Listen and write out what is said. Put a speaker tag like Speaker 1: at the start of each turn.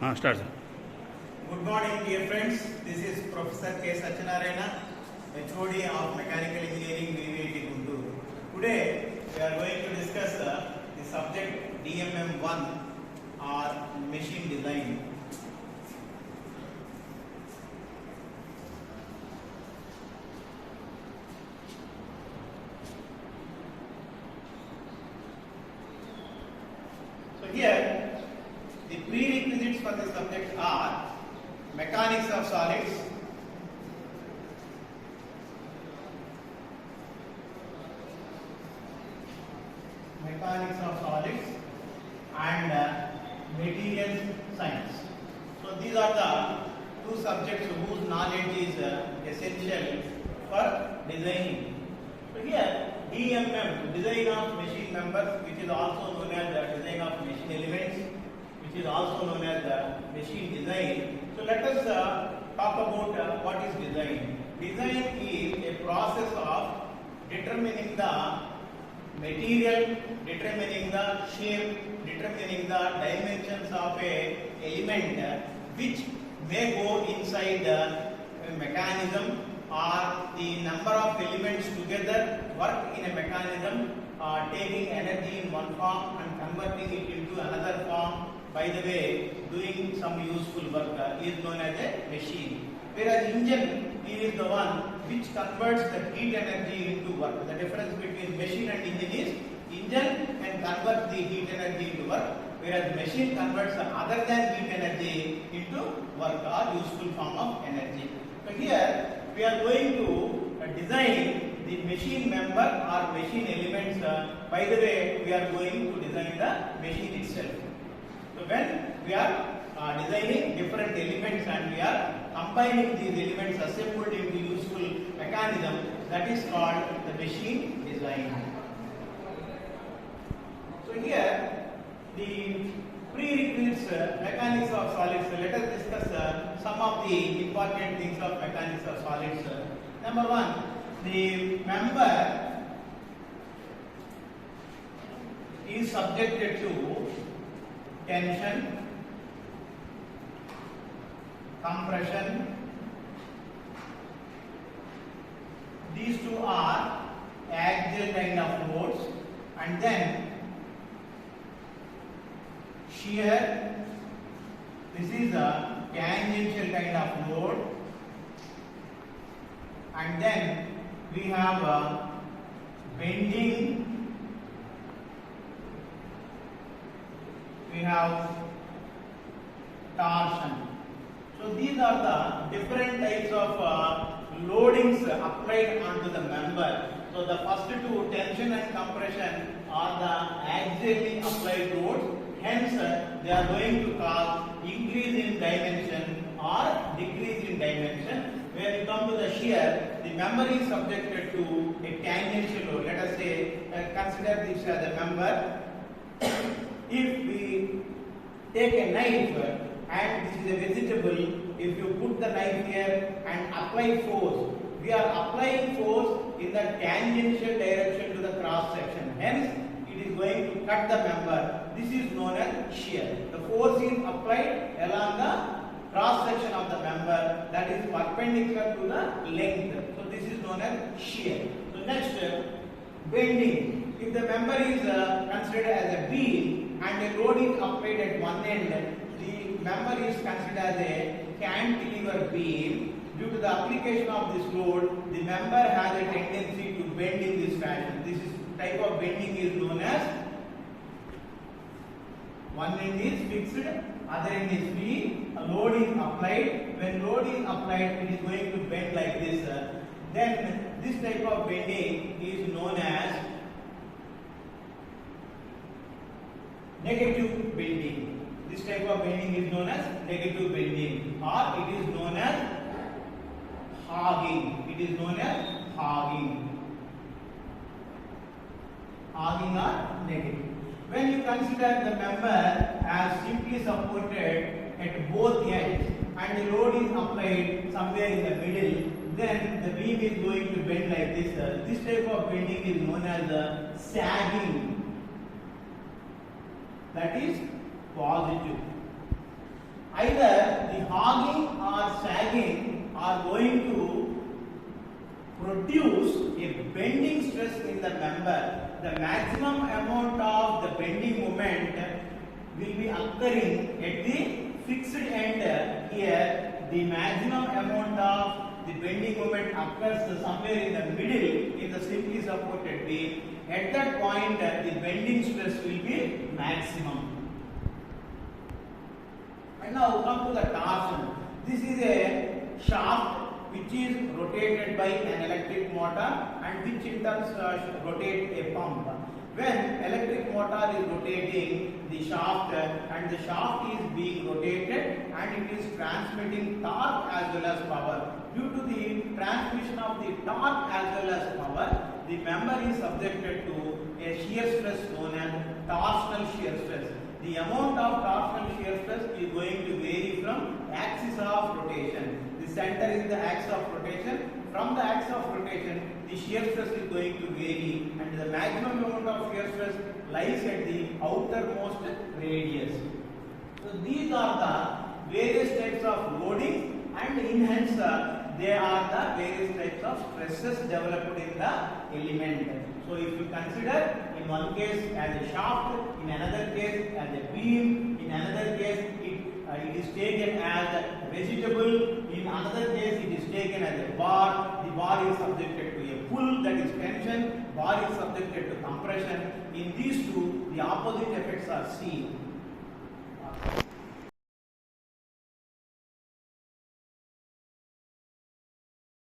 Speaker 1: हाँ start sir.
Speaker 2: Good morning, dear friends. This is Professor K. Satyanarayana, HOD of Mechanical Engineering, VVIT Guntur. Today, we are going to discuss the subject DMM1 or machine design. So here, the prerequisites for the subject are mechanics of solids, and materials science. So these are the two subjects whose knowledge is essential for designing. So here DMM, design of machine members, which is also known as the design of machine elements, which is also known as the machine design. So let us talk about what is design. Design is a process of determining the material, determining the shape, determining the dimensions of a element which may go inside a mechanism, or the number of elements together work in a mechanism, taking energy in one form and converting it into another form. By the way, doing some useful work is known as a machine. Whereas engine is the one which converts the heat energy into work. The difference between machine and engine is engine can convert the heat energy into work, whereas machine converts other than heat energy into work or useful form of energy. So here we are going to design the machine member or machine elements. By the way, we are going to design the machine itself. So when we are designing different elements and we are combining these elements assembled into useful mechanism, that is called the machine design. So here the prerequisites, mechanics of solids. Let us discuss some of the important things of mechanics of solids. Number one, the member is subjected to tension, compression. These two are axial kind of loads, and then shear. This is a tangential kind of load, and then we have a bending. We have torsion. So these are the different types of loadings applied onto the member. So the first two, tension and compression, are the axially applied loads. Hence, they are going to cause increase in dimension or decrease in dimension. When you come to the shear, the member is subjected to a tangential load. Let us say, consider this as a member. If we take a knife and this is a vegetable, if you put the knife here and apply force, we are applying force in the tangential direction to the cross section. Hence, it is going to cut the member. This is known as shear. The force is applied along the cross section of the member that is perpendicular to the length. So this is known as shear. So next, bending. If the member is considered as a beam and a load is applied at one end, the member is considered as a cantilever beam. Due to the application of this load, the member has a tendency to bend in this fashion. This type of bending is known as, one end is fixed, other end is free. A load is applied. When load is applied, it is going to bend like this. Then this type of bending is known as negative bending. This type of bending is known as negative bending, or it is known as hogging. It is known as hogging. Hogging or negative. When you consider the member as simply supported at both ends and the load is applied somewhere in the middle, then the beam is going to bend like this. This type of bending is known as sagging. That is positive. Either the hogging or sagging are going to produce a bending stress in the member. The maximum amount of the bending moment will be occurring at the fixed end here. The maximum amount of the bending moment occurs somewhere in the middle in the simply supported beam. At that point, the bending stress will be maximum. And now come to the torsion. This is a shaft which is rotated by an electric motor and which in turn rotate a pump. When electric motor is rotating the shaft and the shaft is being rotated and it is transmitting torque as well as power. Due to the transmission of the torque as well as power, the member is subjected to a shear stress known as torsional shear stress. The amount of torsional shear stress is going to vary from axis of rotation. The center is the axis of rotation. From the axis of rotation, the shear stress is going to vary and the maximum amount of shear stress lies at the outermost radius. So these are the various types of loading and in hence they are the various types of stresses developed in the element. So if you consider in one case as a shaft, in another case as a beam, in another case it is taken as vegetable, in another case it is taken as a bar. The bar is subjected to a pull, that is tension, bar is subjected to compression. In these two, the opposite effects are seen.